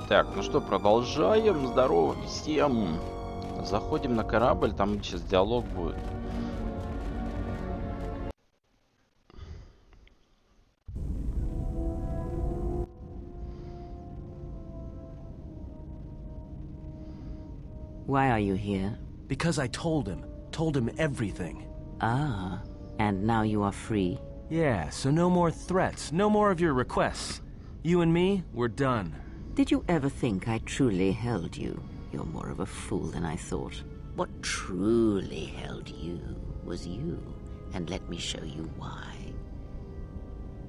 Так, ну что, продолжаем. Здорово всем. Заходим на корабль, там сейчас диалог будет. Why are you here? Because I told him everything. Ah, and now you are free? Yeah, so no more threats, no more of your requests. You and me, we're done. Did you ever think I truly held you? You're more of a fool than I thought. What truly held you was you, and let me show you why.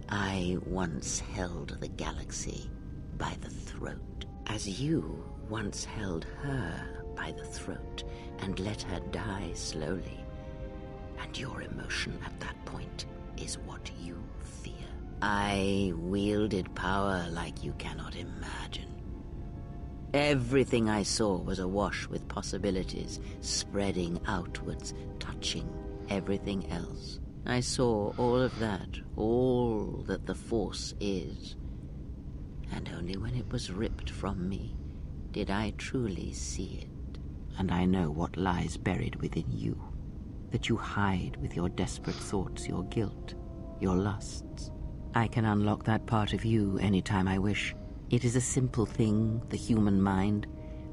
I once held the galaxy by the throat, as you once held her by the throat and let her die slowly. And your emotion at that point is what you fear. I wielded power like you cannot imagine. Everything I saw was awash with possibilities, spreading outwards, touching everything else. I saw all of that, all that the Force is. And only when it was ripped from me did I truly see it. And I know what lies buried within you, that you hide with your desperate thoughts, your guilt, your lusts. I can unlock that part of you anytime I wish. It is a simple thing, the human mind.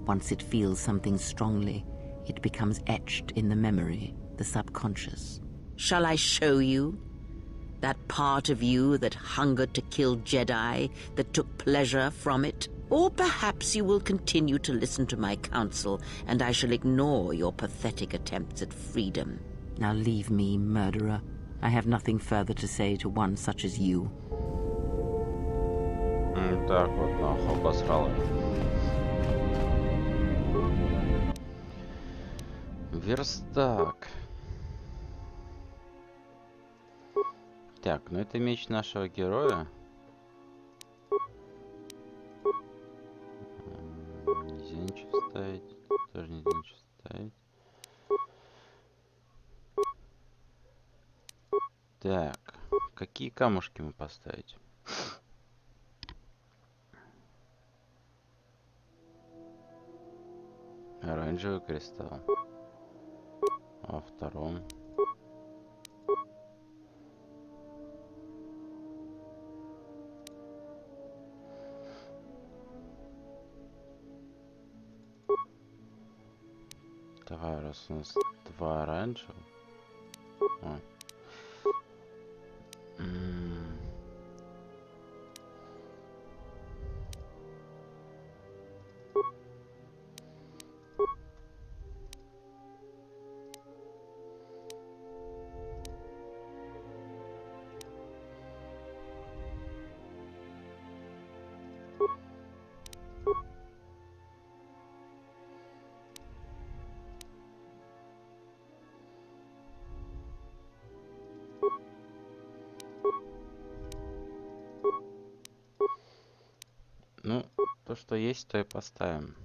Once it feels something strongly, it becomes etched in the memory, the subconscious. Shall I show you? That part of you that hungered to kill Jedi, that took pleasure from it? Or perhaps you will continue to listen to my counsel, and I shall ignore your pathetic attempts at freedom. Now leave me, murderer. I have nothing further to say to one such as you. Так вот, нахуй обосрал. Верстак. Так, ну это меч нашего героя. Нельзя ничего ставить. Тоже нельзя ничего ставить. Так, какие камушки мы поставить? Оранжевый кристалл. А втором? Давай, раз у нас два оранжевых. О. Ну, то, что есть, то и поставим.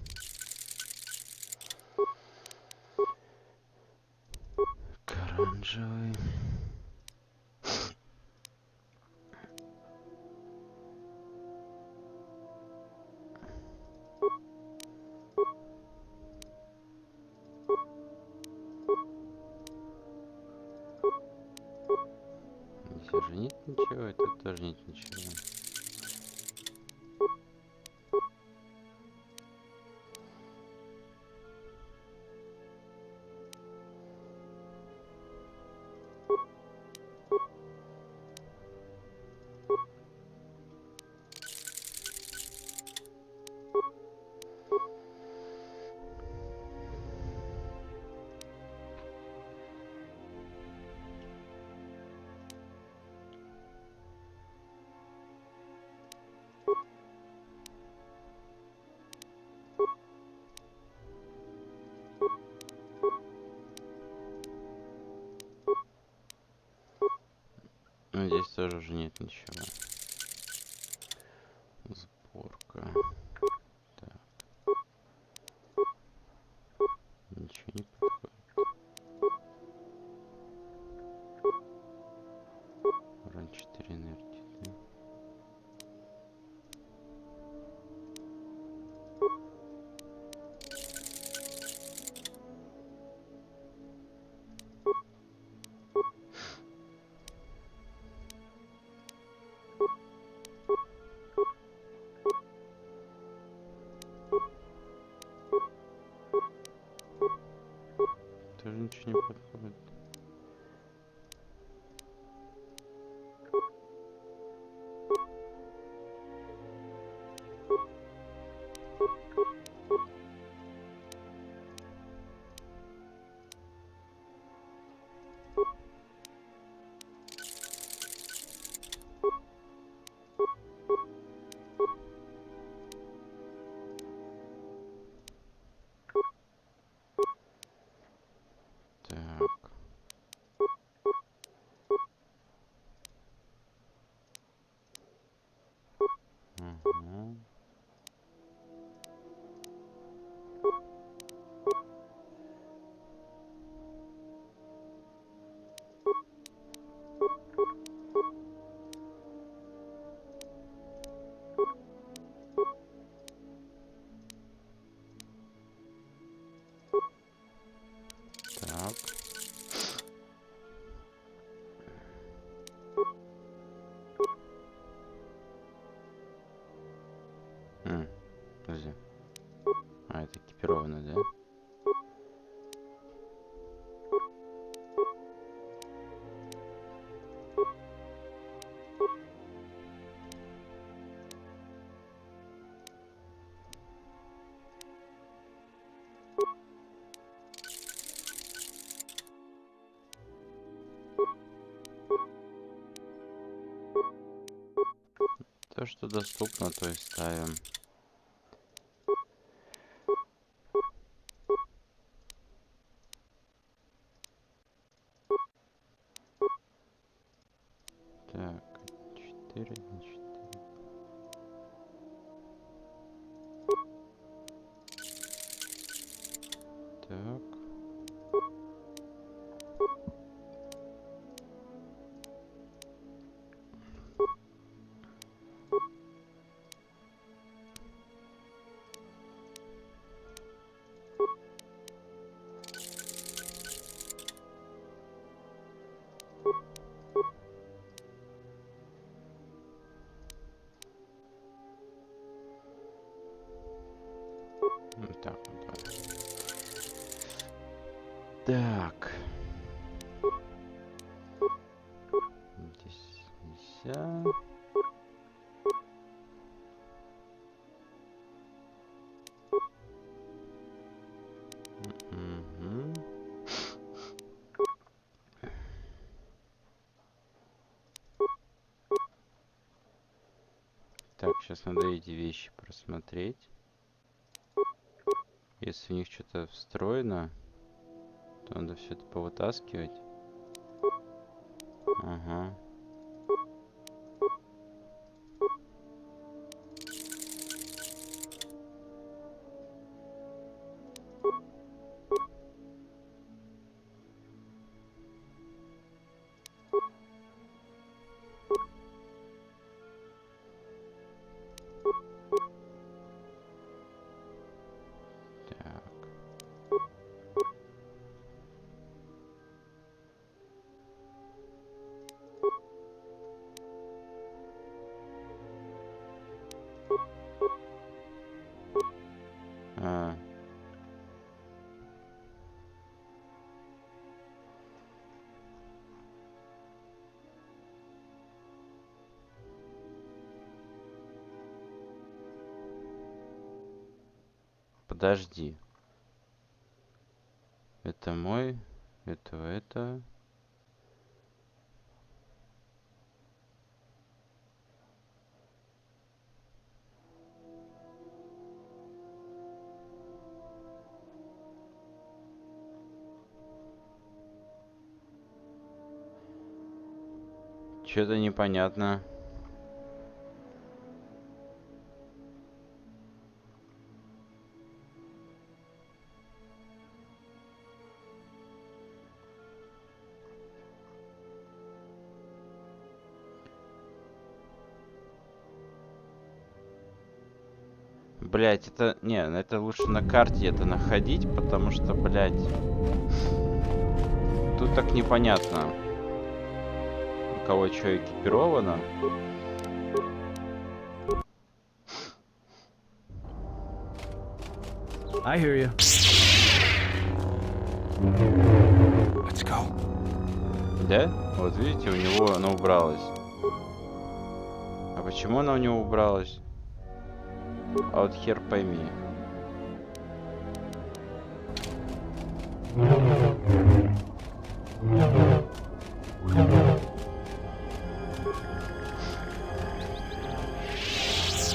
Оранжевый. Здесь же нет ничего, и тут тоже нет ничего. Ну, здесь тоже уже нет ничего. Сборка. Так. Ничего не подходит. Урон 4 энергии, да? Ага. Так. Подожди. А, это экипированный, да? То, что доступно, то и ставим. Так, 4 на 4. Так. Вот так вот. Так. Здесь нельзя. Мгм. Так, сейчас надо эти вещи просмотреть. Если в них что-то встроено, то надо все это повытаскивать. Ага. Так. А. Подожди. Это мой. Это. Что-то непонятно. Блять, это... Не, это лучше на карте это находить, потому что, блять... Тут так непонятно, у кого что экипировано. I hear you. Let's go. Да? Вот видите, у него она убралась. А почему она у него убралась? А вот хер пойми.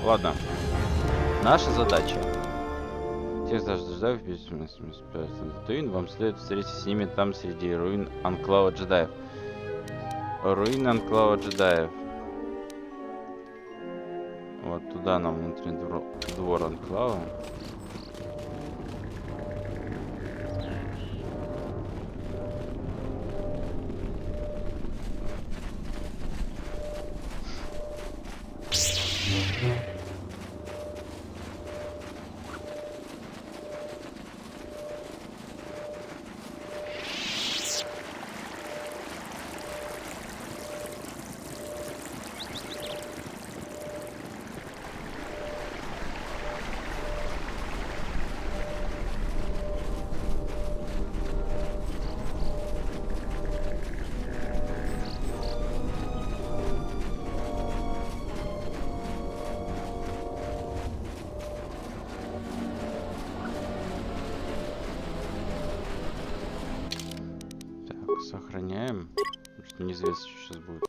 Ладно. Наша задача. Тех джедаев Татуин, вам следует встретиться с ними там среди руин анклава джедаев. Руины анклава джедаев. Вот туда нам внутренний двор анклава. Сохраняем, потому что неизвестно, что сейчас будет.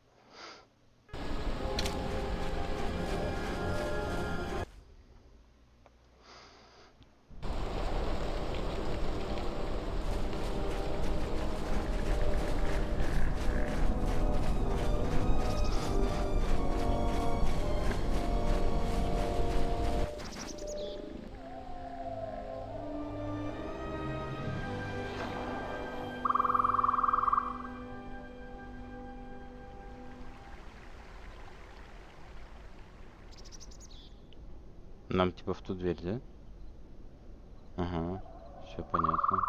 Нам типа в ту дверь, да? Ага, все понятно.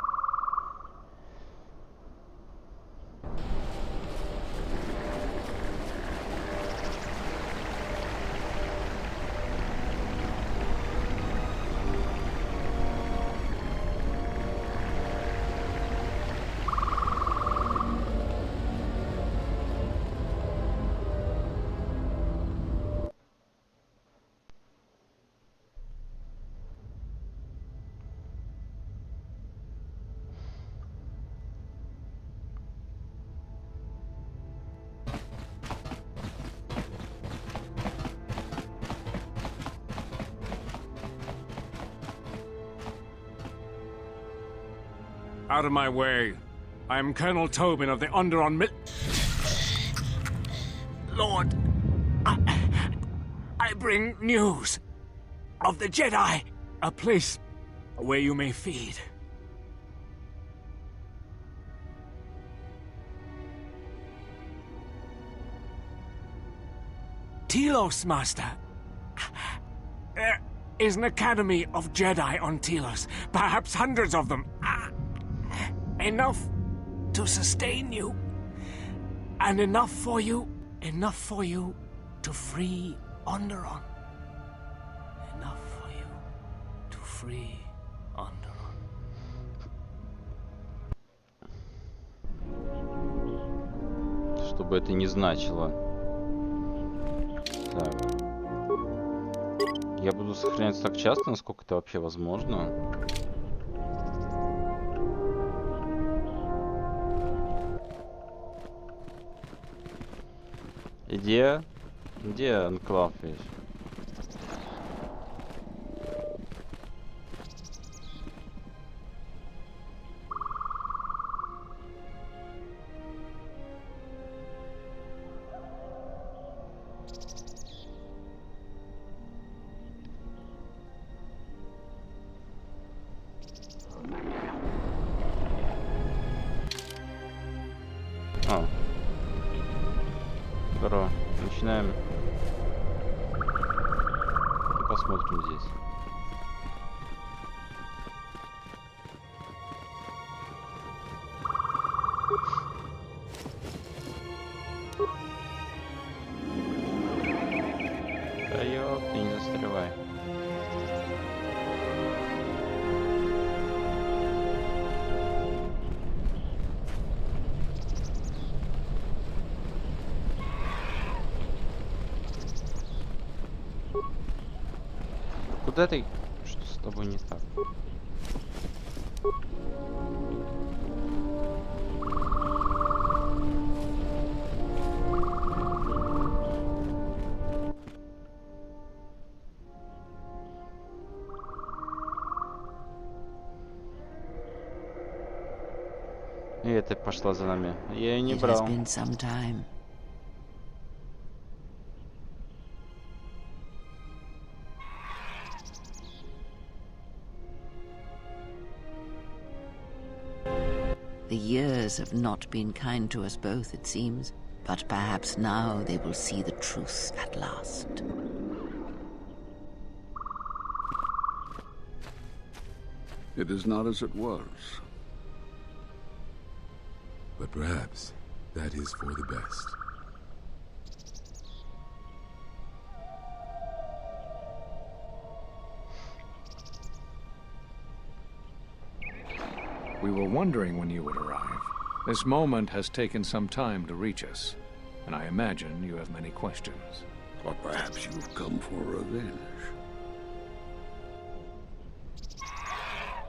Out of my way. I am Colonel Tobin of the Underon Mil... Lord, I bring news of the Jedi. A place where you may feed. Telos, Master. There is an academy of Jedi on Telos. Perhaps hundreds of them. Enough to sustain you. And enough for you to free Onderon. Enough for you to free Onderon. Что бы это ни значило. Так. Я буду сохраняться так часто, насколько это вообще возможно. Где анклав весь? Здорово. Начинаем. Посмотрим здесь. Да ёп, ты не застревай. Куда ты? Что с тобой не так? И это пошла за нами. Я ее не брал. Some time. The years have not been kind to us both, it seems. But perhaps now they will see the truth at last. It is not as it was. But perhaps that is for the best. We were wondering when you would arrive. This moment has taken some time to reach us, and I imagine you have many questions. Or perhaps you've come for revenge.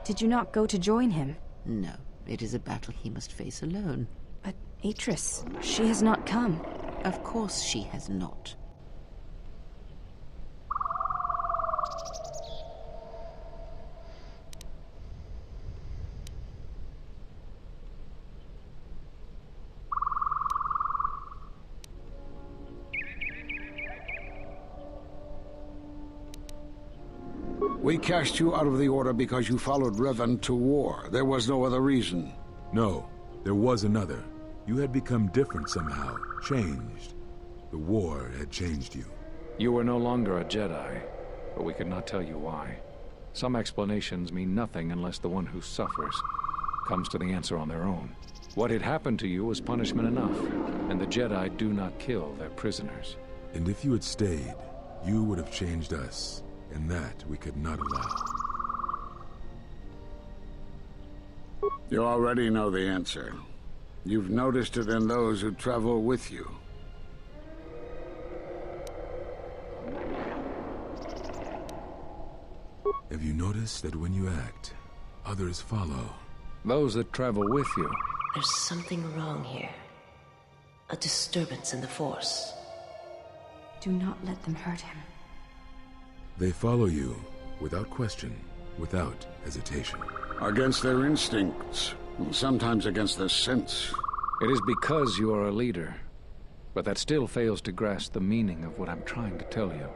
Did you not go to join him? No, it is a battle he must face alone. But Atris, she has not come. Of course she has not. We cast you out of the Order because you followed Revan to war. There was no other reason. No, there was another. You had become different somehow, changed. The war had changed you. You were no longer a Jedi, but we could not tell you why. Some explanations mean nothing unless the one who suffers comes to the answer on their own. What had happened to you was punishment enough, and the Jedi do not kill their prisoners. And if you had stayed, you would have changed us, and that we could not allow. You already know the answer. You've noticed it in those who travel with you. Have you noticed that when you act, others follow? Those that travel with you. There's something wrong here. A disturbance in the Force. Do not let them hurt him. They follow you, without question, without hesitation. Against their instincts, and sometimes against their sense. It is because you are a leader, but that still fails to grasp the meaning of what I'm trying to tell you.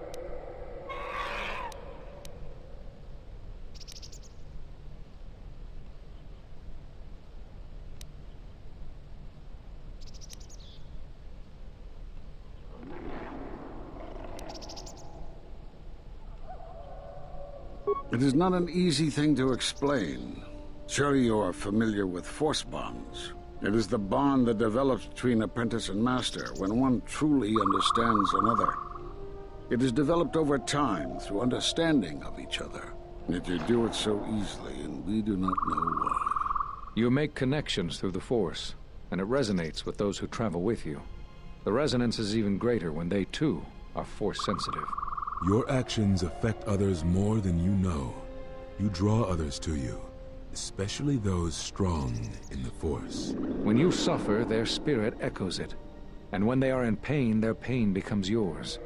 It is not an easy thing to explain. Surely you are familiar with Force bonds. It is the bond that develops between apprentice and master when one truly understands another. It is developed over time through understanding of each other. Yet you do it so easily, and we do not know why. You make connections through the Force, and it resonates with those who travel with you. The resonance is even greater when they, too, are Force-sensitive. Your actions affect others more than you know. You draw others to you, especially those strong in the Force. When you suffer, their spirit echoes it. And when they are in pain, their pain becomes yours.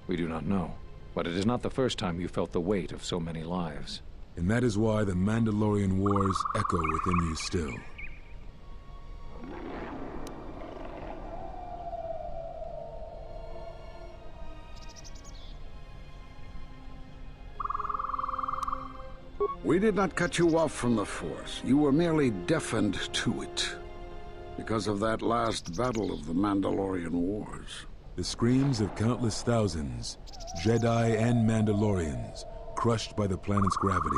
We do not know, but it is not the first time you felt the weight of so many lives. And that is why the Mandalorian Wars echo within you still. We did not cut you off from the Force. You were merely deafened to it. Because of that last battle of the Mandalorian Wars. The screams of countless thousands, Jedi and Mandalorians, crushed by the planet's gravity,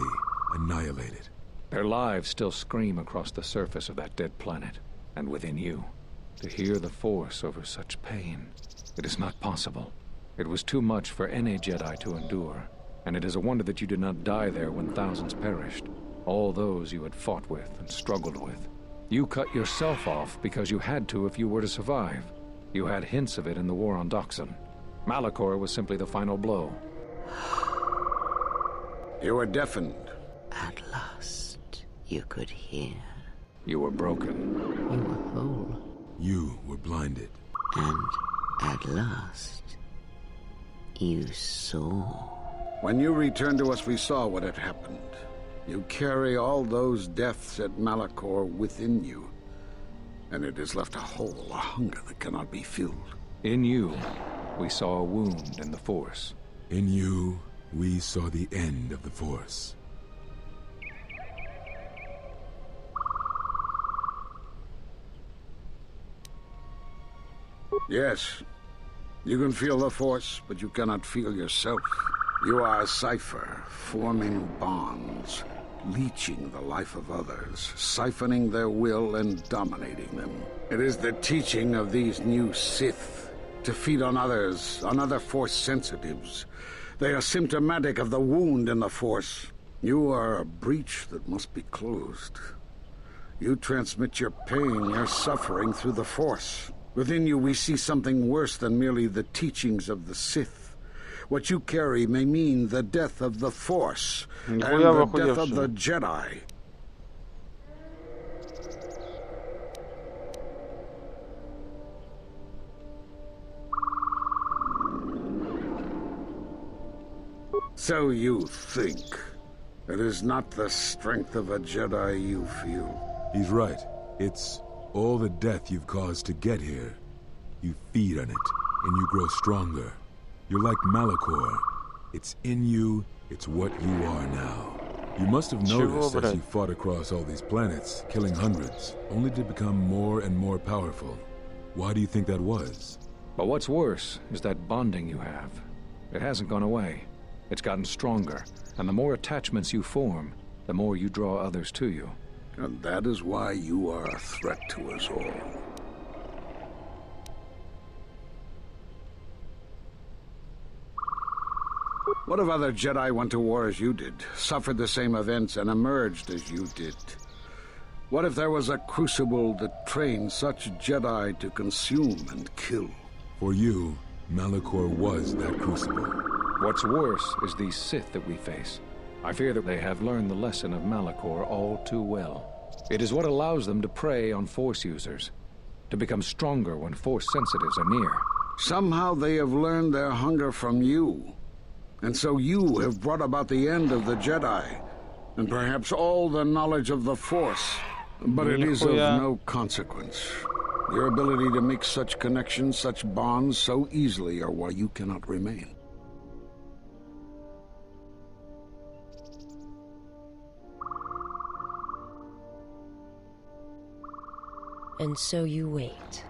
annihilated. Their lives still scream across the surface of that dead planet, and within you. To hear the Force over such pain, it is not possible. It was too much for any Jedi to endure. And it is a wonder that you did not die there when thousands perished. All those you had fought with and struggled with. You cut yourself off because you had to if you were to survive. You had hints of it in the war on Doxon. Malachor was simply the final blow. You were deafened. At last, you could hear. You were broken. You were whole. You were blinded. And at last, you saw. When you returned to us, we saw what had happened. You carry all those deaths at Malachor within you. And it has left a hole, a hunger that cannot be filled. In you, we saw a wound in the Force. In you, we saw the end of the Force. Yes, you can feel the Force, but you cannot feel yourself. You are a cipher, forming bonds, leeching the life of others, siphoning their will and dominating them. It is the teaching of these new Sith to feed on others, on other Force sensitives. They are symptomatic of the wound in the Force. You are a breach that must be closed. You transmit your pain, your suffering through the Force. Within you we see something worse than merely the teachings of the Sith. What you carry may mean the death of the Force and the death of the Jedi. So you think. It is not the strength of a Jedi you feel. He's right. It's all the death you've caused to get here. You feed on it, and you grow stronger. You're like Malachor. It's in you, it's what you are now. You must have noticed as you fought across all these planets, killing hundreds, only to become more and more powerful. Why do you think that was? But what's worse is that bonding you have. It hasn't gone away. It's gotten stronger, and the more attachments you form, the more you draw others to you. And that is why you are a threat to us all. What if other Jedi went to war as you did, suffered the same events, and emerged as you did? What if there was a crucible that trained such Jedi to consume and kill? For you, Malachor was that crucible. What's worse is these Sith that we face. I fear that they have learned the lesson of Malachor all too well. It is what allows them to prey on Force users, to become stronger when Force sensitives are near. Somehow they have learned their hunger from you. And so you have brought about the end of the Jedi, and perhaps all the knowledge of the Force. But it is of no consequence. Your ability to make such connections, such bonds so easily are why you cannot remain. And so you wait,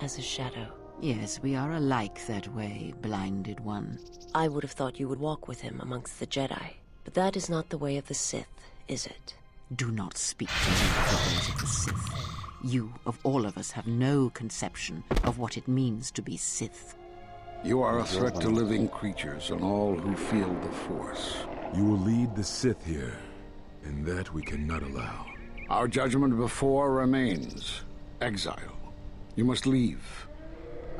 as a shadow. Yes, we are alike that way, blinded one. I would have thought you would walk with him amongst the Jedi. But that is not the way of the Sith, is it? Do not speak to me of the ways of the Sith. You, of all of us, have no conception of what it means to be Sith. You are a threat to living creatures and all who feel the Force. You will lead the Sith here, and that we cannot allow. Our judgment before remains. Exile. You must leave.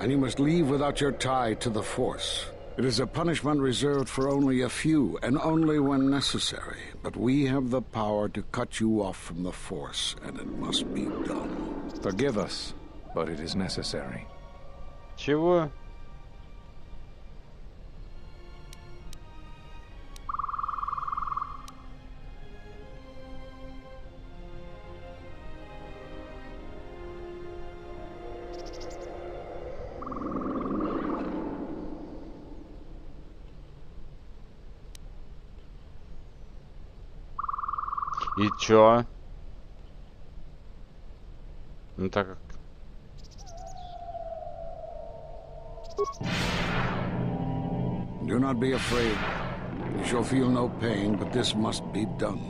And you must leave without your tie to the Force. It is a punishment reserved for only a few, and only when necessary. But we have the power to cut you off from the Force, and it must be done. Forgive us, but it is necessary. Чего? И чё? Ну так как... Do not be afraid. You shall feel no pain, but this must be done.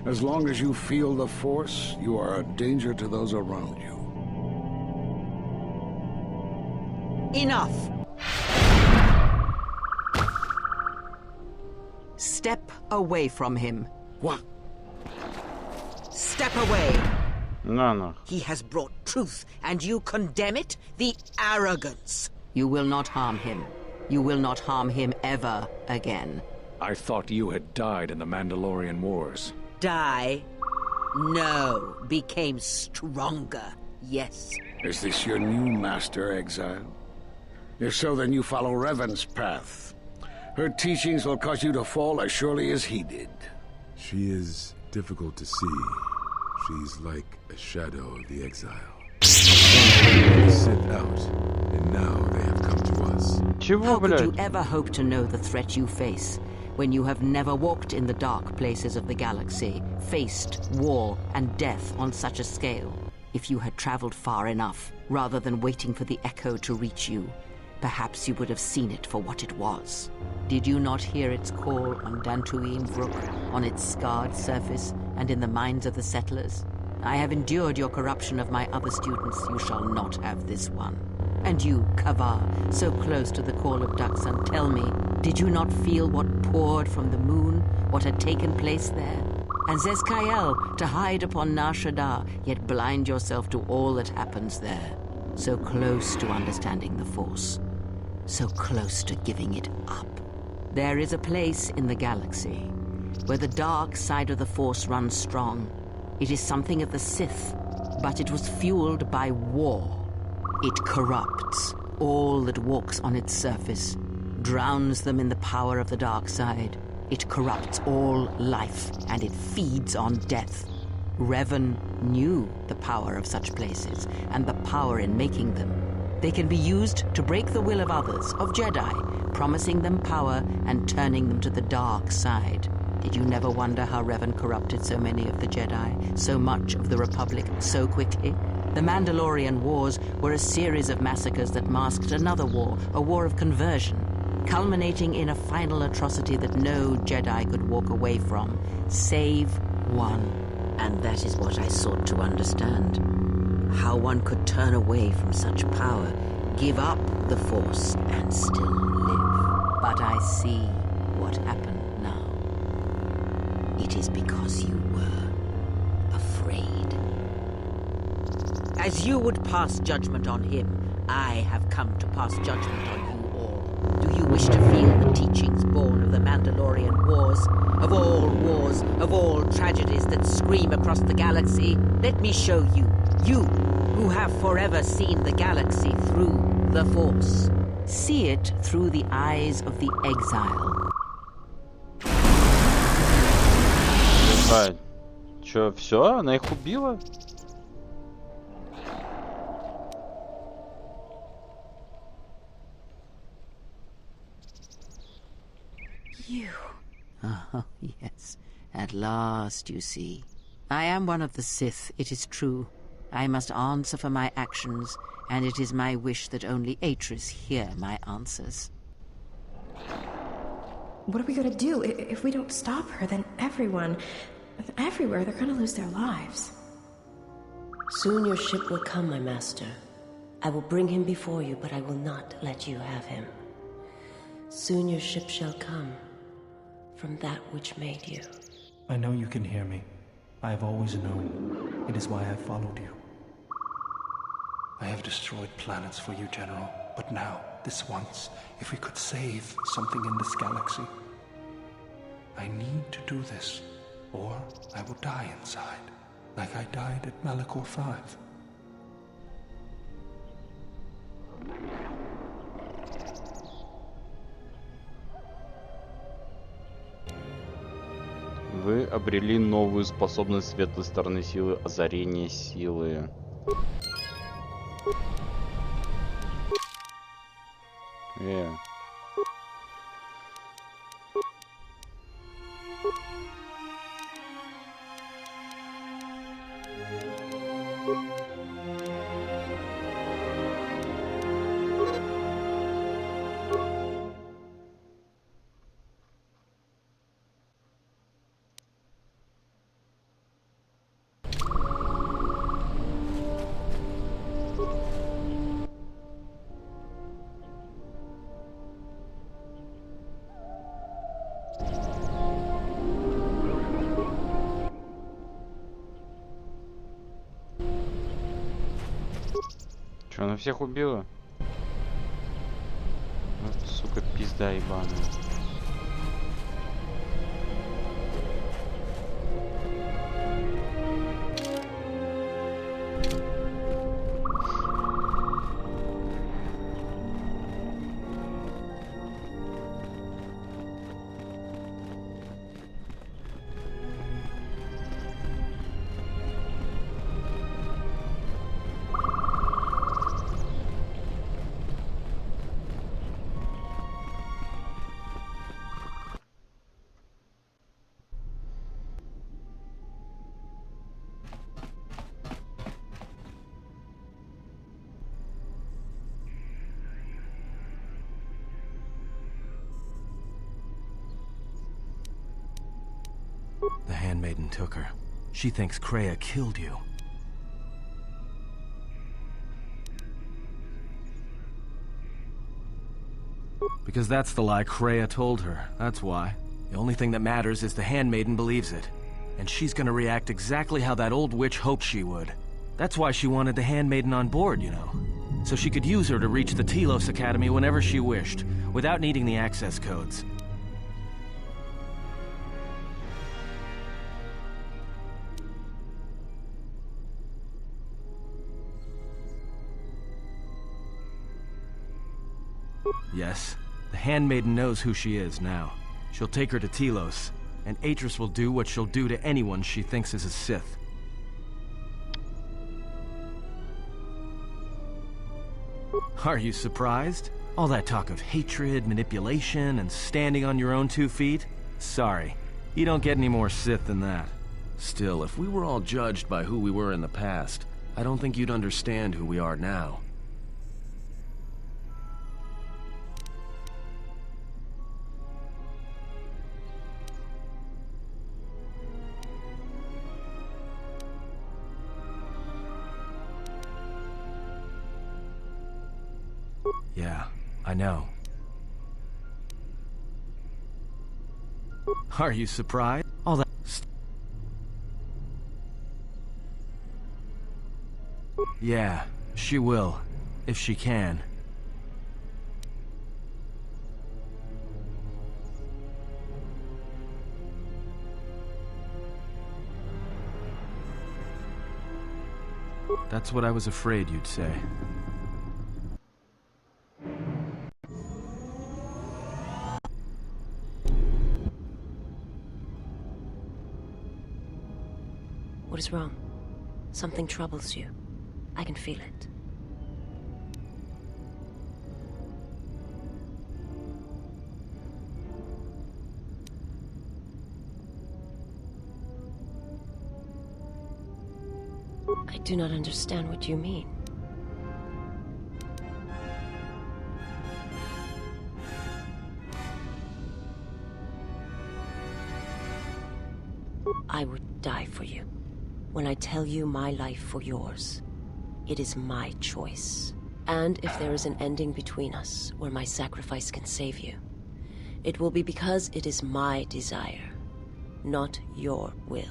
As long as you feel the Force, you are a danger to those around you. Enough! Step away from him. What? Step away! No. He has brought truth, and you condemn it? The arrogance! You will not harm him. You will not harm him ever again. I thought you had died in the Mandalorian Wars. Die? No. Became stronger. Yes. Is this your new master, Exile? If so, then you follow Revan's path. Her teachings will cause you to fall as surely as he did. She is difficult to see. She's like a shadow of the Exile. Sith out. and now they have come to us. Чего, How could you блядь? ever hope to know the threat you face when you have never walked in the dark places of the galaxy, faced war and death on such a scale? If you had traveled far enough, rather than waiting for the echo to reach you, perhaps you would have seen it for what it was. Did you not hear its call on Dantooine Brook, on its scarred surface, and in the minds of the settlers? I have endured your corruption of my other students. You shall not have this one. And you, Kavar, so close to the call of Daxan, tell me, did you not feel what poured from the moon, what had taken place there? And Zezkael, to hide upon Nar Shaddaa, yet blind yourself to all that happens there. So close to understanding the Force. So close to giving it up. There is a place in the galaxy where the dark side of the Force runs strong. It is something of the Sith, but it was fueled by war. It corrupts all that walks on its surface, drowns them in the power of the dark side. It corrupts all life, and it feeds on death. Revan knew the power of such places, and the power in making them. They can be used to break the will of others, of Jedi, promising them power and turning them to the dark side. Did you never wonder how Revan corrupted so many of the Jedi, so much of the Republic, so quickly? The Mandalorian Wars were a series of massacres that masked another war, a war of conversion, culminating in a final atrocity that no Jedi could walk away from, save one. And that is what I sought to understand. How one could turn away from such power, give up the Force, and still live. But I see what happened now. It is because you were afraid. As you would pass judgment on him, I have come to pass judgment on you all. Do you wish to feel the teachings born of the Mandalorian Wars? Of all tragedies that scream across the galaxy? Let me show you. You, who have forever seen the galaxy through the Force. See it through the eyes of the exile. Ебать. Чё, все? Она их убила? You. Oh, yes. At last, you see. I am one of the Sith, it is true. I must answer for my actions, and it is my wish that only Atris hear my answers. What are we gonna do? If we don't stop her, then everyone, everywhere, they're gonna lose their lives. Soon your ship will come, my master. I will bring him before you, but I will not let you have him. Soon your ship shall come from that which made you. I know you can hear me. I have always known. It is why I followed you. I have destroyed planets for you, General. But now, this once, if we could save something in this galaxy. I need to do this, or I will die inside, like I died at Malachor 5. Вы обрели новую способность светлой стороны силы, озарение силы. Че, она всех убила? Вот, сука, пизда ебаная. The handmaiden took her. She thinks Kreia killed you. Because that's the lie Kreia told her, that's why. The only thing that matters is the handmaiden believes it. And she's gonna react exactly how that old witch hoped she would. That's why she wanted the handmaiden on board, you know. So she could use her to reach the Telos Academy whenever she wished, without needing the access codes. Yes, the handmaiden knows who she is now. She'll take her to Telos, and Atris will do what she'll do to anyone she thinks is a Sith. Are you surprised? All that talk of hatred, manipulation, and standing on your own 2 feet? Sorry, you don't get any more Sith than that. Still, if we were all judged by who we were in the past, I don't think you'd understand who we are now. Yeah, I know. Are you surprised? All that... Yeah, she will, if she can. That's what I was afraid you'd say. What is wrong? Something troubles you. I can feel it. I do not understand what you mean. I would die for you. When I tell you my life for yours, it is my choice. And if there is an ending between us, where my sacrifice can save you, it will be because it is my desire, not your will.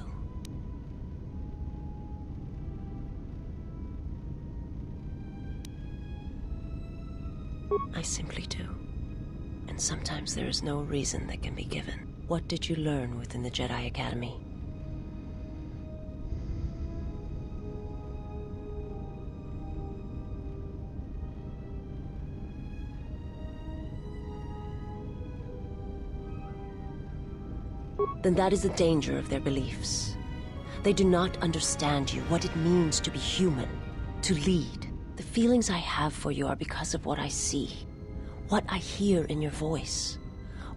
I simply do. And sometimes there is no reason that can be given. What did you learn within the Jedi Academy? Then that is the danger of their beliefs. They do not understand you, what it means to be human, to lead. The feelings I have for you are because of what I see, what I hear in your voice.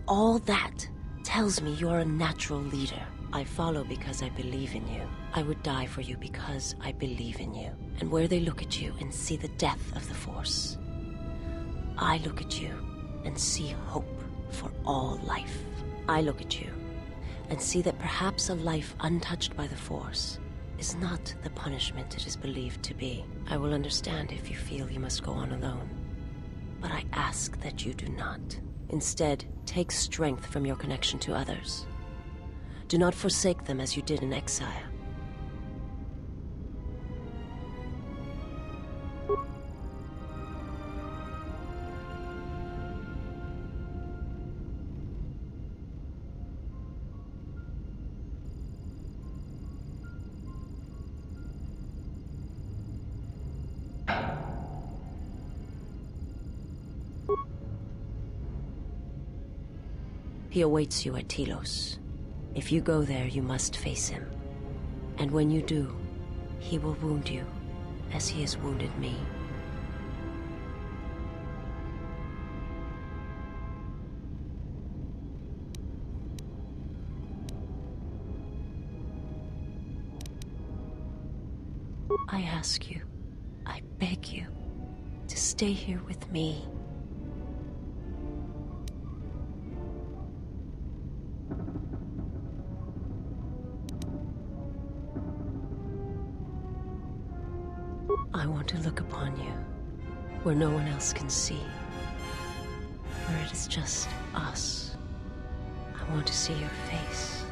All that tells me you're a natural leader. I follow because I believe in you. I would die for you because I believe in you. And where they look at you and see the death of the Force, I look at you and see hope for all life. I look at you and see that perhaps a life untouched by the Force is not the punishment it is believed to be. I will understand if you feel you must go on alone, but I ask that you do not. Instead, take strength from your connection to others. Do not forsake them as you did in exile. He awaits you at Telos. If you go there, you must face him. And when you do, he will wound you, as he has wounded me. I ask you, I beg you, to stay here with me. to look upon you, where no one else can see, where it is just us. I want to see your face,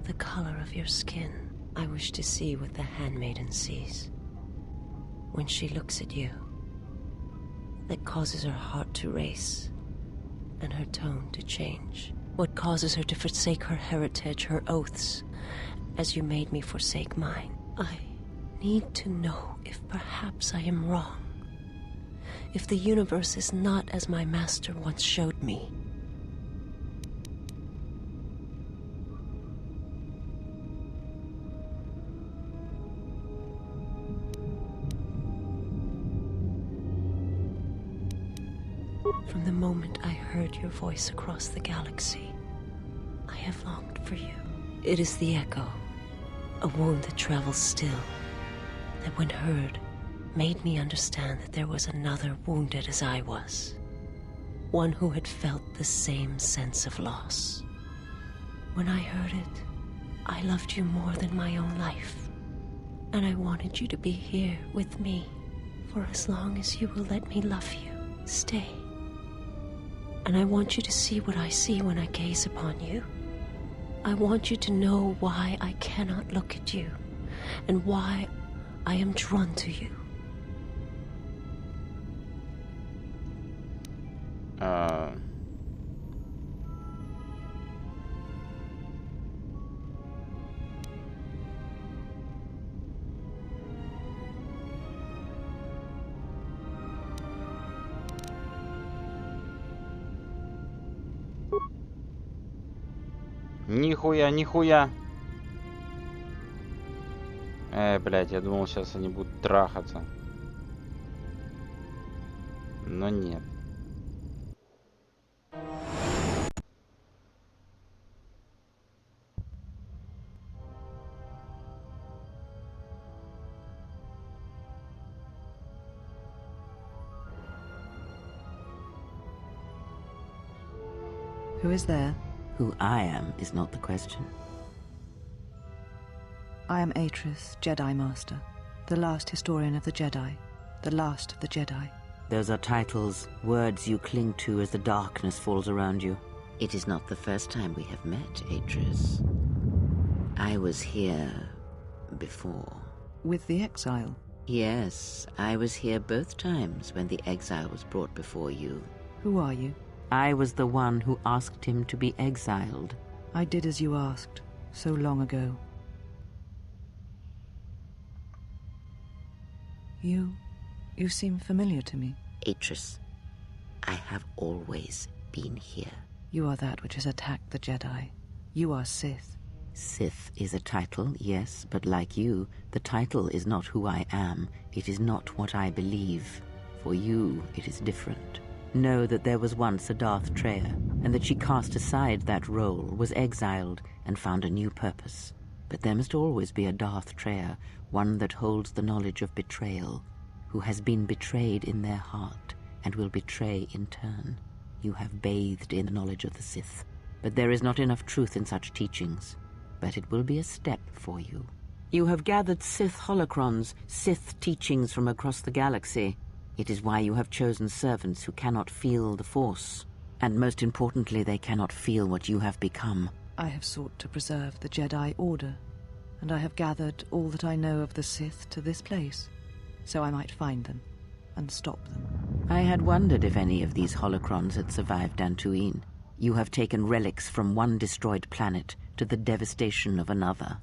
the color of your skin. I wish to see what the handmaiden sees when she looks at you, that causes her heart to race and her tone to change. What causes her to forsake her heritage, her oaths, as you made me forsake mine. I need to know if perhaps I am wrong, if the universe is not as my master once showed me. From the moment I heard your voice across the galaxy, I have longed for you. It is the echo, a wound that travels still, that when heard, made me understand that there was another wounded as I was. One who had felt the same sense of loss. When I heard it, I loved you more than my own life. And I wanted you to be here with me, for as long as you will let me love you. Stay. And I want you to see what I see when I gaze upon you. I want you to know why I cannot look at you, and why I am drawn to you. Нихуя, нихуя. Блядь, я думал, сейчас они будут трахаться. Но нет. Who is there? Who I am is not the question. I am Atris, Jedi Master, the last historian of the Jedi, the last of the Jedi. Those are titles, words you cling to as the darkness falls around you. It is not the first time we have met, Atris. I was here before. With the exile? Yes, I was here both times when the exile was brought before you. Who are you? I was the one who asked him to be exiled. I did as you asked, so long ago. You seem familiar to me. Atris, I have always been here. You are that which has attacked the Jedi. You are Sith. Sith is a title, yes, but like you, the title is not who I am. It is not what I believe. For you, it is different. Know that there was once a Darth Treya, and that she cast aside that role, was exiled, and found a new purpose. But there must always be a Darth Treya, one that holds the knowledge of betrayal, who has been betrayed in their heart, and will betray in turn. You have bathed in the knowledge of the Sith. But there is not enough truth in such teachings. But it will be a step for you. You have gathered Sith holocrons, Sith teachings from across the galaxy. It is why you have chosen servants who cannot feel the Force. And most importantly, they cannot feel what you have become. I have sought to preserve the Jedi Order, and I have gathered all that I know of the Sith to this place, so I might find them and stop them. I had wondered if any of these holocrons had survived Dantooine. You have taken relics from one destroyed planet to the devastation of another.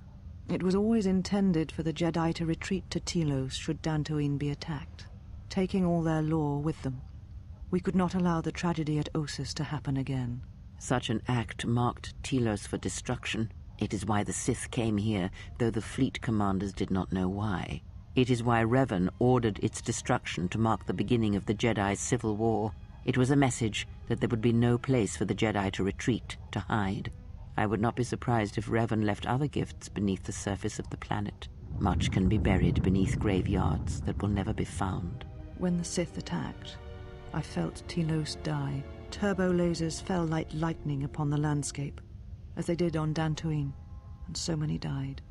It was always intended for the Jedi to retreat to Telos should Dantooine be attacked, taking all their lore with them. We could not allow the tragedy at Ossus to happen again. Such an act marked Telos for destruction. It is why the Sith came here, though the fleet commanders did not know why. It is why Revan ordered its destruction to mark the beginning of the Jedi's civil war. It was a message that there would be no place for the Jedi to retreat, to hide. I would not be surprised if Revan left other gifts beneath the surface of the planet. Much can be buried beneath graveyards that will never be found. When the Sith attacked, I felt Telos die. Turbo lasers fell like lightning upon the landscape, as they did on Dantooine, and so many died.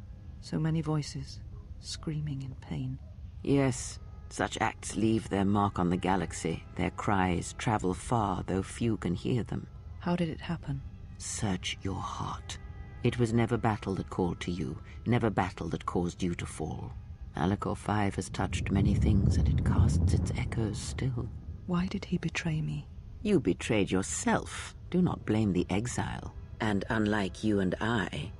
So many voices, screaming in pain. Yes, Such acts leave their mark on the galaxy. Their cries travel far, though few can hear them. How did it happen? Search your heart. It was never battle that called to you, never battle that caused you to fall. Malachor 5 has touched many things, and it casts its echoes still. Why did he betray me? You betrayed yourself. Do not blame the exile. And unlike you and I,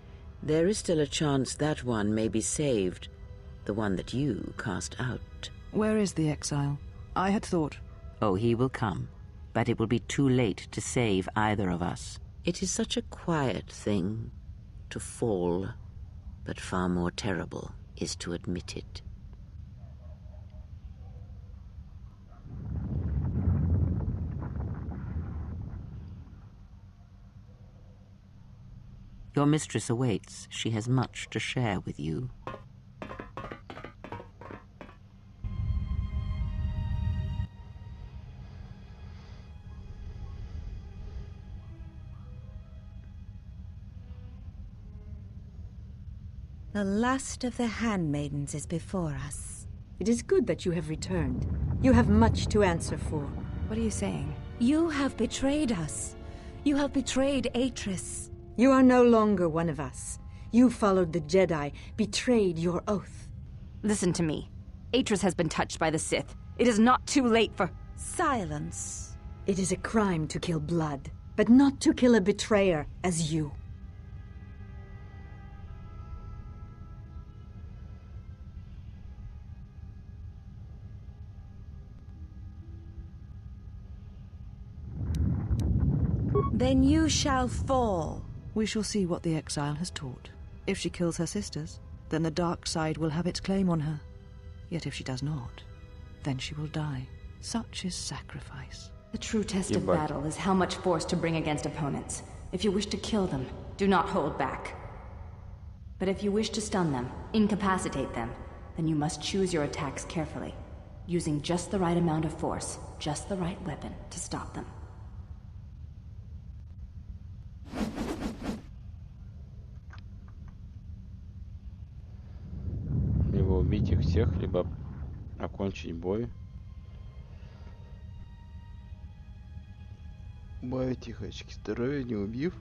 there is still a chance that one may be saved. The one that you cast out. Where is the exile? I had thought... Oh, he will come. But it will be too late to save either of us. It is such a quiet thing to fall, but far more terrible is to admit it. Your mistress awaits. She has much to share with you. The last of the handmaidens is before us. It is good that you have returned. You have much to answer for. What are you saying? You have betrayed us. You have betrayed Atris. You are no longer one of us. You followed the Jedi, betrayed your oath. Listen to me. Atris has been touched by the Sith. It is not too late for... Silence. It is a crime to kill blood, but not to kill a betrayer as you. Then you shall fall. We shall see what the exile has taught. If she kills her sisters, then the dark side will have its claim on her. Yet if she does not, then she will die. Such is sacrifice. The true test of battle is how much force to bring against opponents. If you wish to kill them, do not hold back. But if you wish to stun them, incapacitate them, then you must choose your attacks carefully, using just the right amount of force, just the right weapon to stop them. Либо убить их всех, либо окончить бой. Убавить их очки здоровья, не убив.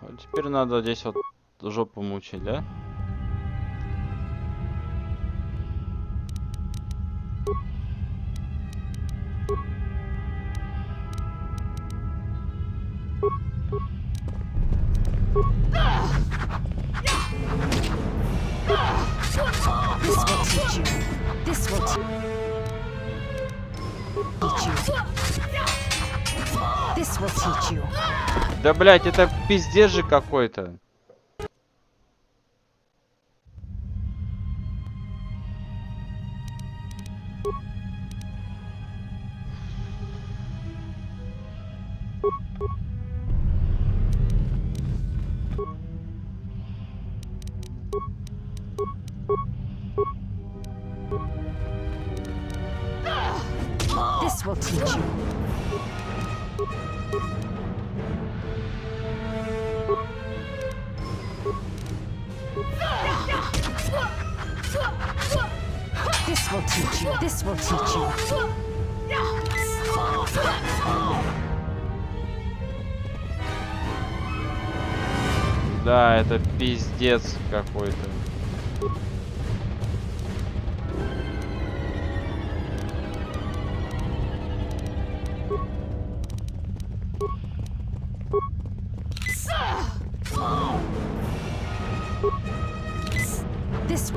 Вот теперь надо здесь вот жопу мучить, да? This will teach you. This will teach you. Да, блять, это пиздец же какой-то. This will teach you. This will teach you. This will teach you. Да, это пиздец какой-то. This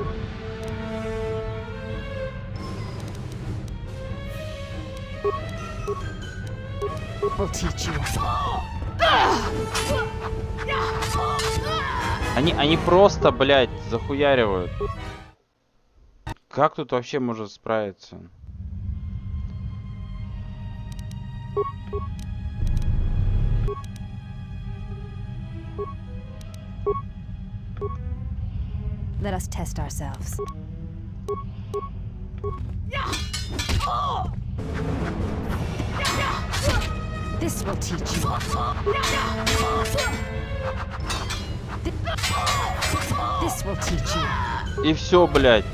will teach you. Они просто, блядь, захуяривают. Как тут вообще можно справиться? Let us test ourselves. This will teach you. This will teach you. И все, блядь.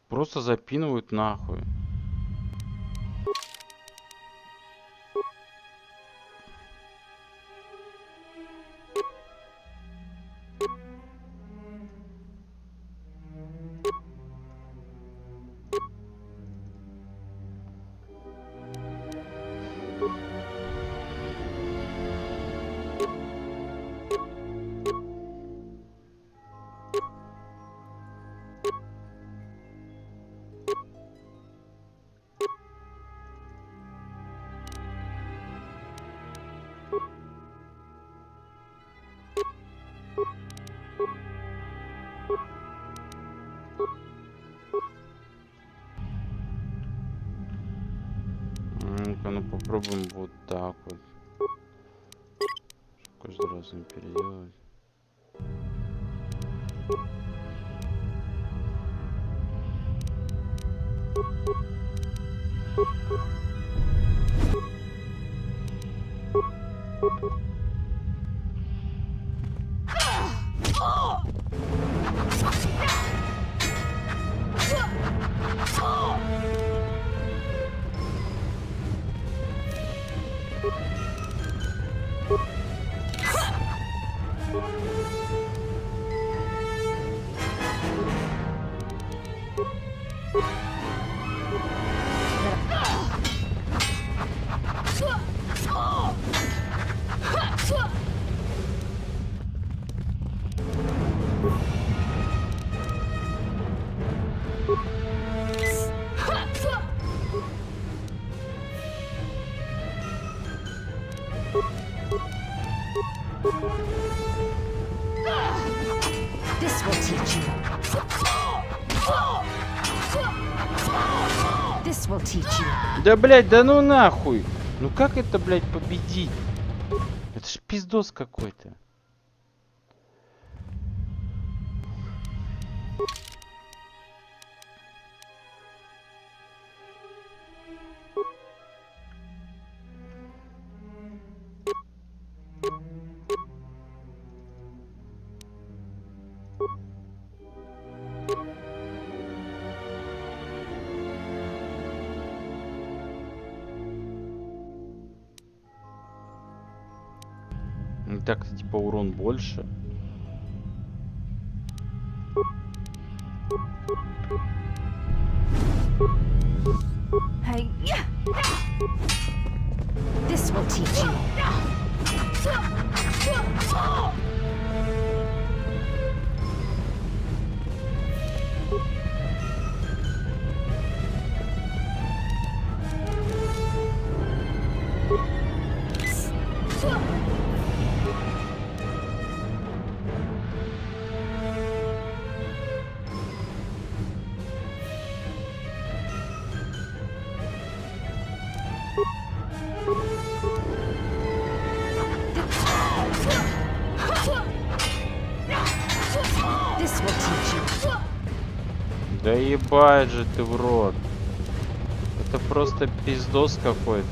Просто запинывают нахуй. Ну попробуем вот так вот. Каждый раз не переделать. This will teach you. This will teach you. Да, блядь, да ну нахуй. Ну как это, блядь, победить? Это ж пиздос какой-то. Так-то типа урон больше. Hey, this will teach you. Да ебать же ты в рот. Это просто пиздос какой-то.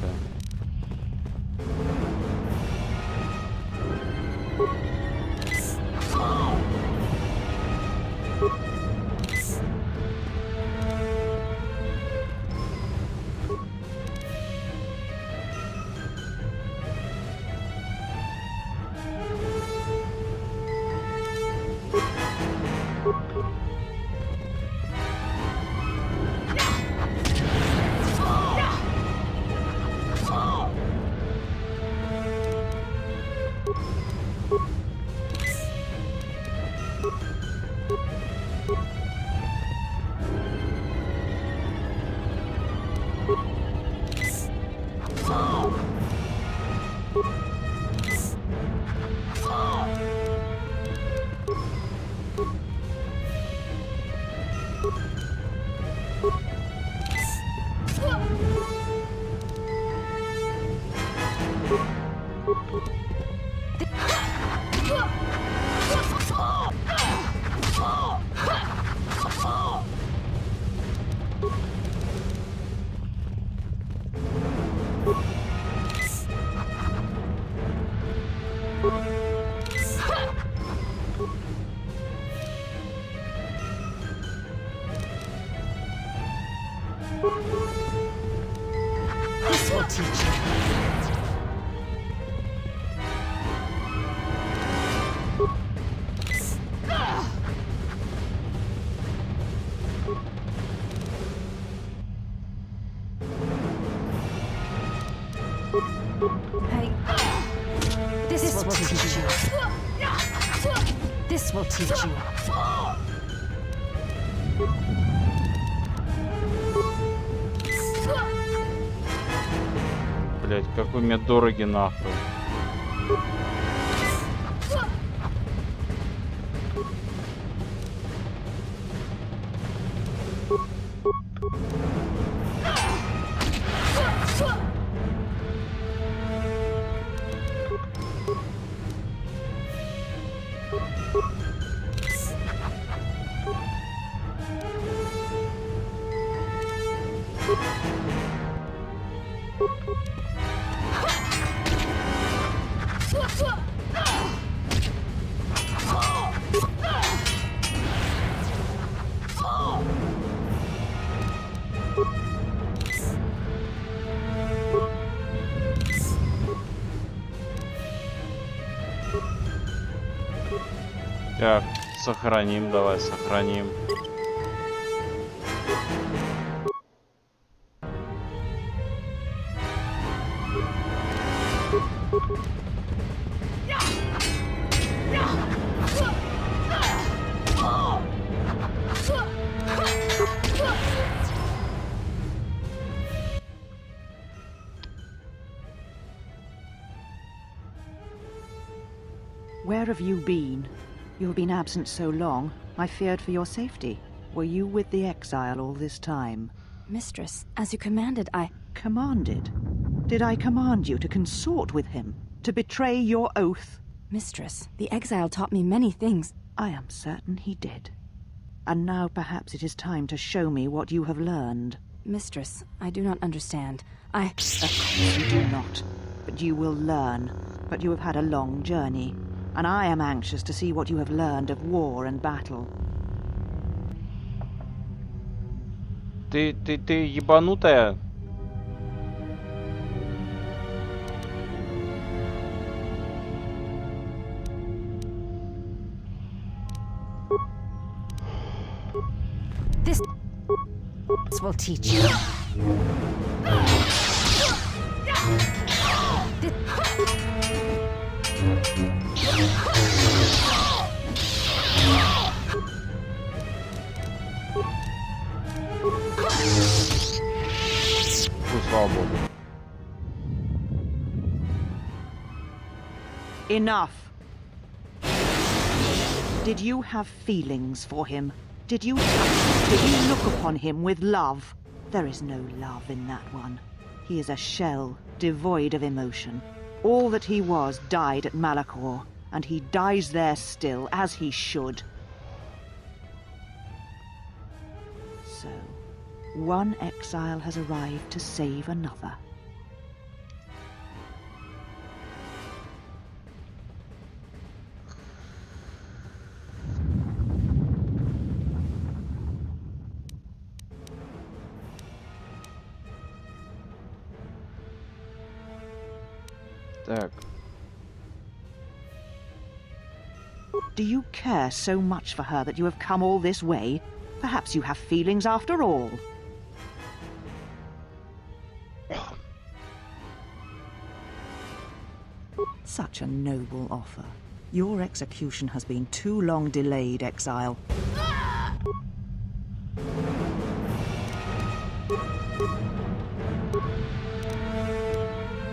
will teach you. This will teach you. Блять, какой мне дороги нахуй. Так, сохраним, давай, сохраним. Where have you been? You have been absent so long, I feared for your safety. Were you with the exile all this time? Mistress, as you commanded, I... Commanded? Did I command you to consort with him? To betray your oath? Mistress, the exile taught me many things. I am certain he did. And now perhaps it is time to show me what you have learned. Mistress, I do not understand. Of course you do not. But you will learn. But you have had a long journey. And I am anxious to see what you have learned of war and battle. Ты ебанутая? This will teach you. Слава богу. Enough. Did you have feelings for him? Did you touch him? Did you look upon him with love? There is no love in that one. He is a shell, devoid of emotion. All that he was died at Malachor, and he dies there still, as he should. So, one exile has arrived to save another. Так. Do you care so much for her that you have come all this way? Perhaps you have feelings after all. Such a noble offer. Your execution has been too long delayed, exile.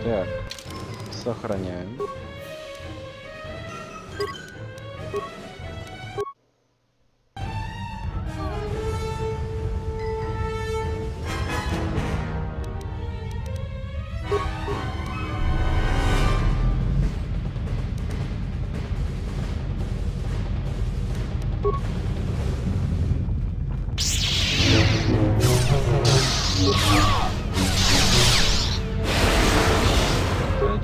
Так, сохраняем.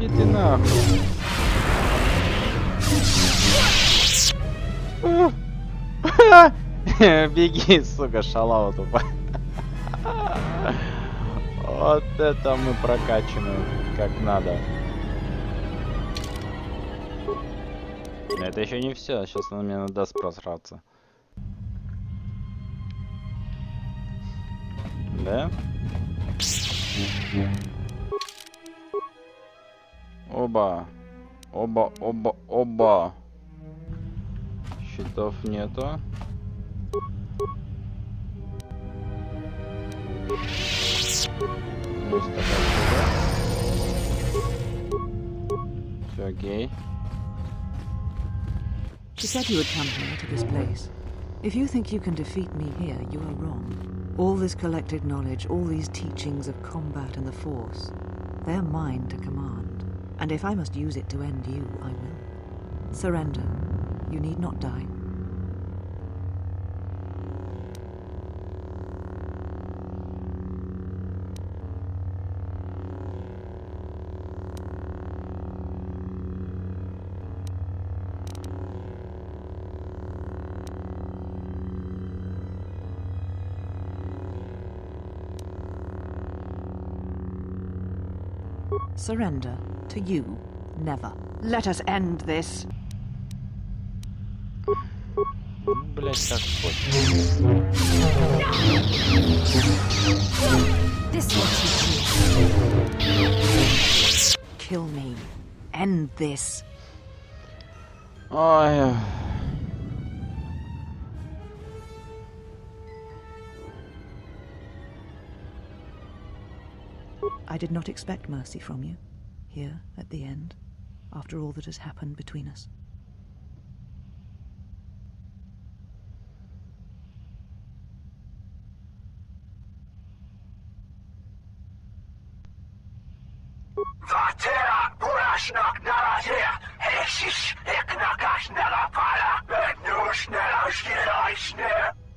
Иди ты нахуй. Беги, сука, шалава тупо. Вот это мы прокачаны как надо. Но это еще не все. Сейчас она мне даст просраться. Да? Оба. Оба. Щитов нету. Все окей. She said you would come here to this place. If you think you can defeat me here, you are wrong. All this collected knowledge, all these teachings of combat and the Force, they're mine to command. And if I must use it to end you, I will. Surrender. You need not die. Surrender. To you, never. Let us end this. Блять, так вот. This will teach you. Kill me. End this. Ой. I did not expect mercy from you, here at the end, after all that has happened between us.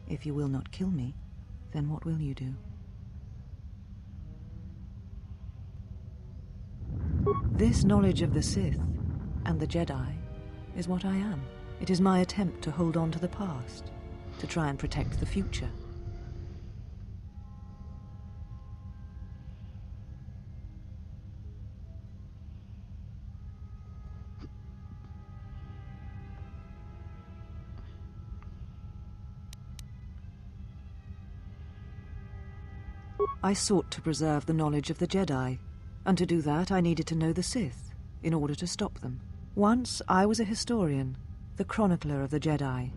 If you will not kill me, then what will you do? This knowledge of the Sith and the Jedi is what I am. It is my attempt to hold on to the past, to try and protect the future. I sought to preserve the knowledge of the Jedi, and to do that I needed to know the Sith, in order to stop them. Once I was a historian, the chronicler of the Jedi,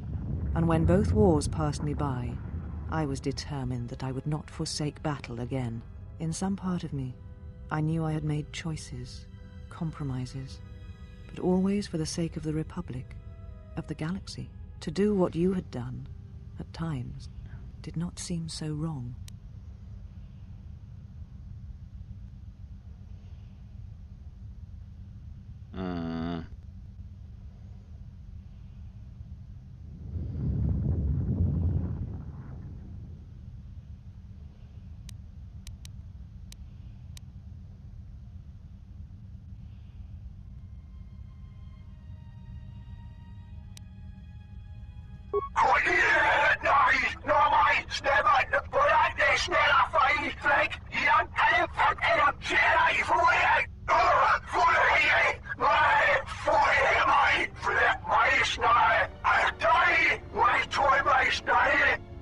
and when both wars passed me by, I was determined that I would not forsake battle again. In some part of me, I knew I had made choices, compromises, but always for the sake of the Republic, of the galaxy. To do what you had done, at times, did not seem so wrong.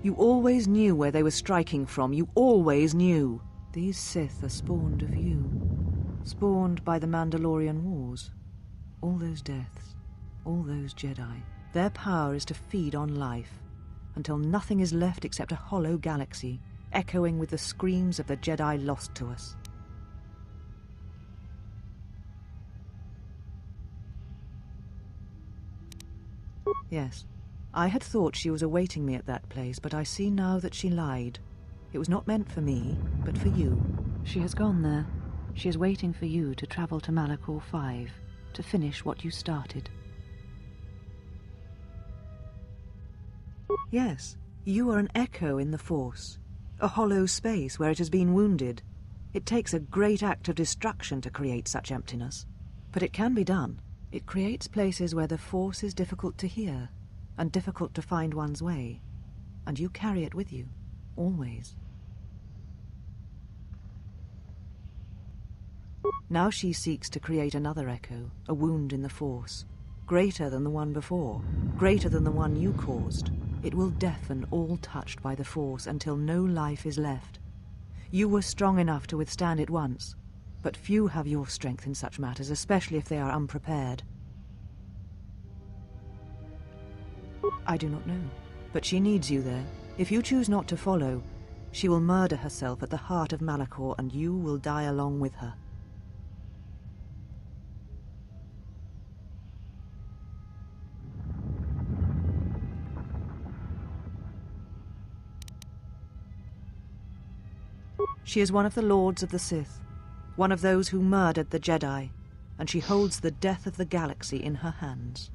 You always knew where they were striking from. You always knew. These Sith are spawned of you. Spawned by the Mandalorian Wars. All those deaths. All those Jedi. Their power is to feed on life, until nothing is left except a hollow galaxy, echoing with the screams of the Jedi lost to us. Yes. I had thought she was awaiting me at that place, but I see now that she lied. It was not meant for me, but for you. She has gone there. She is waiting for you to travel to Malachor 5, to finish what you started. Yes, you are an echo in the Force. A hollow space where it has been wounded. It takes a great act of destruction to create such emptiness. But it can be done. It creates places where the Force is difficult to hear, and difficult to find one's way, and you carry it with you, always. Now she seeks to create another echo, a wound in the Force, greater than the one before, greater than the one you caused. It will deafen all touched by the Force until no life is left. You were strong enough to withstand it once, But few have your strength in such matters, especially if they are unprepared. I do not know, but she needs you there. If you choose not to follow, she will murder herself at the heart of Malachor, and you will die along with her. She is one of the Lords of the Sith, one of those who murdered the Jedi, and she holds the death of the galaxy in her hands.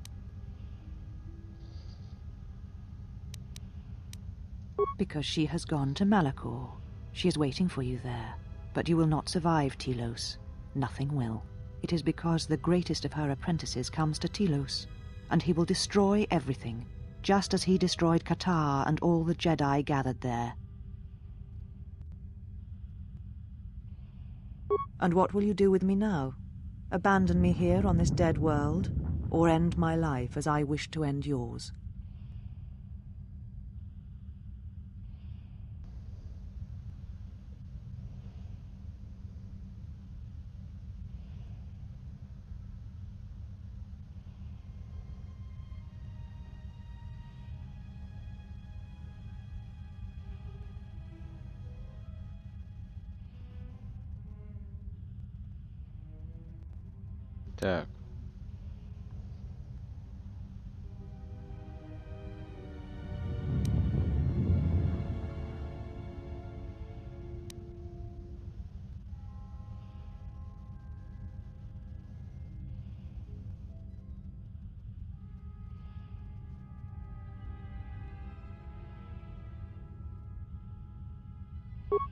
Because she has gone to Malachor. She is waiting for you there. But you will not survive, Telos. Nothing will. It is because the greatest of her apprentices comes to Telos, and he will destroy everything, just as he destroyed Qatar and all the Jedi gathered there. And what will you do with me now? Abandon me here on this dead world, or end my life as I wish to end yours? Так.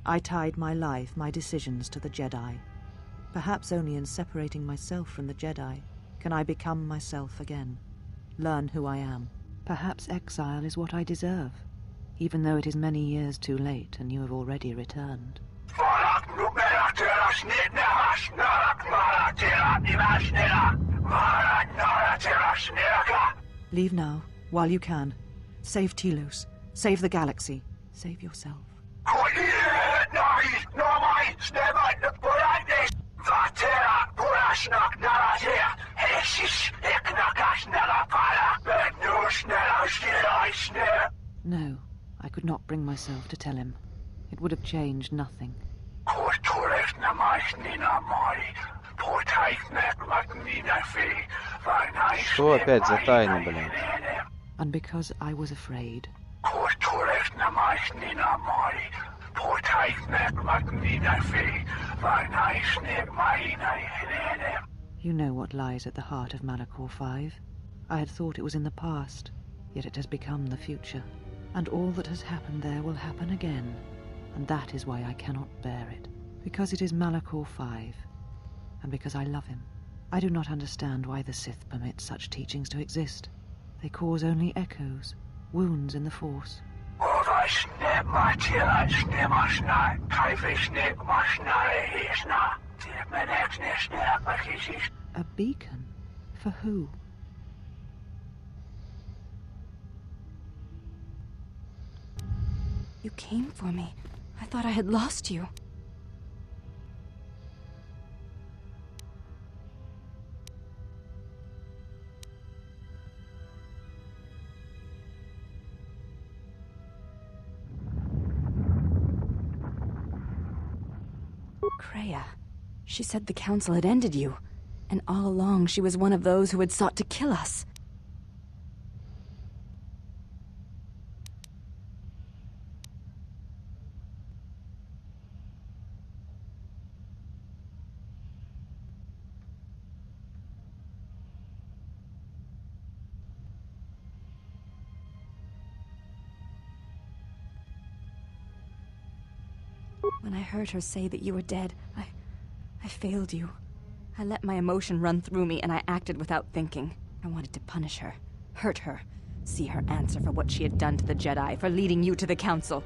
I tied my life, my decisions to the Jedi. Perhaps only in separating myself from the Jedi can I become myself again, learn who I am. Perhaps exile is what I deserve, even though it is many years too late and you have already returned. Leave now, while you can. Save Telos. Save the galaxy. Save yourself. No, I could not bring myself to tell him. It would have changed nothing. Что опять за тайны, блин? And because I was afraid. You know what lies at the heart of Malachor 5. I had thought it was in the past, yet it has become the future. And all that has happened there will happen again. And that is why I cannot bear it. Because it is Malachor 5. And because I love him. I do not understand why the Sith permit such teachings to exist. They cause only echoes, wounds in the Force. A beacon? For who? You came for me. I thought I had lost you. Kreia. She said the Council had ended you, and all along she was one of those who had sought to kill us. When I heard her say that you were dead, I failed you. I let my emotion run through me and I acted without thinking. I wanted to punish her, hurt her, see her answer for what she had done to the Jedi, for leading you to the Council.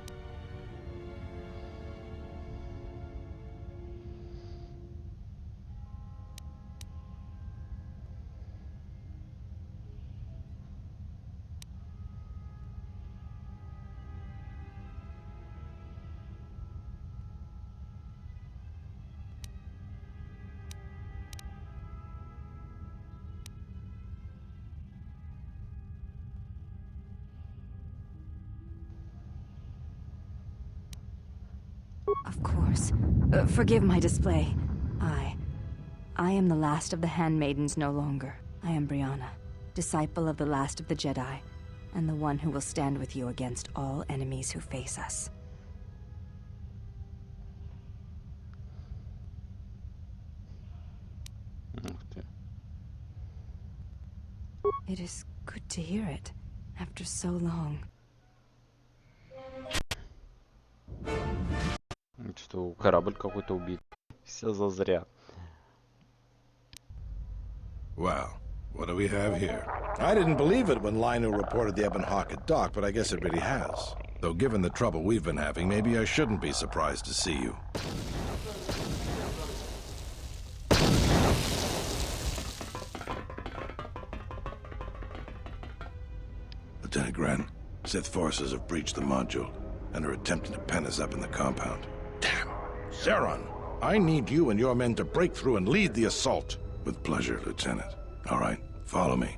Of course. Forgive my display. I am the last of the handmaidens no longer. I am Brianna, disciple of the last of the Jedi, and the one who will stand with you against all enemies who face us. It is good to hear it, after so long. Что корабль какой-то убит. Все зазря. Well, what do we have here? I didn't believe it when Lino reported the Ebon Hawk at dock, but I guess it really has. Though given the trouble we've been having, maybe I shouldn't be surprised to see you. Lieutenant Grant, Sith forces have breached the module and are attempting to pen us up in the compound. Damn! Zeron, I need you and your men to break through and lead the assault. With pleasure, Lieutenant. All right, follow me.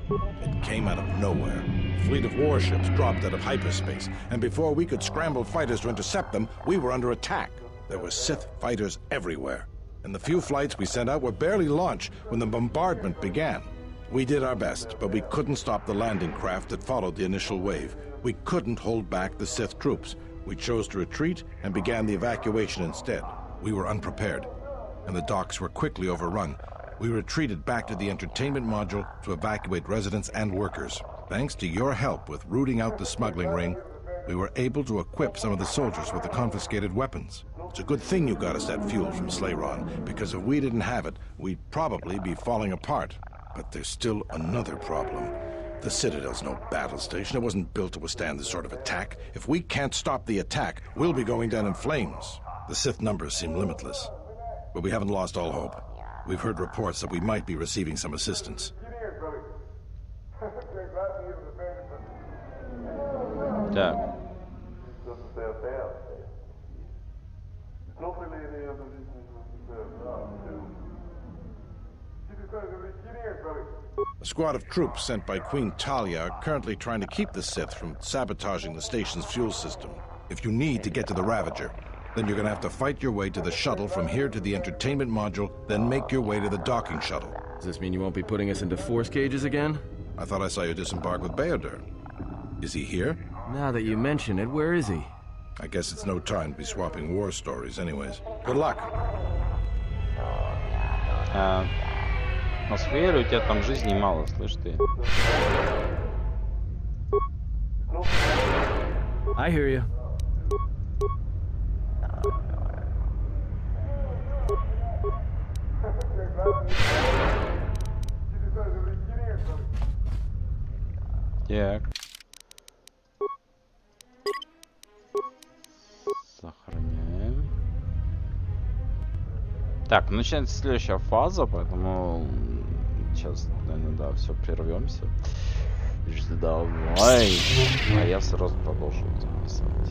It came out of nowhere. A fleet of warships dropped out of hyperspace, and before we could scramble fighters to intercept them, we were under attack. There were Sith fighters everywhere, and the few flights we sent out were barely launched when the bombardment began. We did our best, but we couldn't stop the landing craft that followed the initial wave. We couldn't hold back the Sith troops. We chose to retreat and began the evacuation instead. We were unprepared, and the docks were quickly overrun. We retreated back to the entertainment module to evacuate residents and workers. Thanks to your help with rooting out the smuggling ring, we were able to equip some of the soldiers with the confiscated weapons. It's a good thing you got us that fuel from Slayron, because if we didn't have it, we'd probably be falling apart. But there's still another problem. The Citadel's no battle station. It wasn't built to withstand this sort of attack. If we can't stop the attack, we'll be going down in flames. The Sith numbers seem limitless, but we haven't lost all hope. We've heard reports that we might be receiving some assistance. Так. A squad of troops sent by Queen Talia are currently trying to keep the Sith from sabotaging the station's fuel system. If you need to get to the Ravager, then you're gonna have to fight your way to the shuttle from here to the entertainment module, then make your way to the docking shuttle. Does this mean you won't be putting us into force cages again? I thought I saw you disembark with Bayodur. Is he here? Now that you mention it, where is he? I guess it's no time to be swapping war stories anyways. Good luck. Атмосфера, у тебя там жизни мало, слышь ты. I hear you. Так. Сохраняем. Так, начинается следующая фаза, поэтому сейчас, наверное, да, все прервемся. Давай. А я сразу продолжу записывать.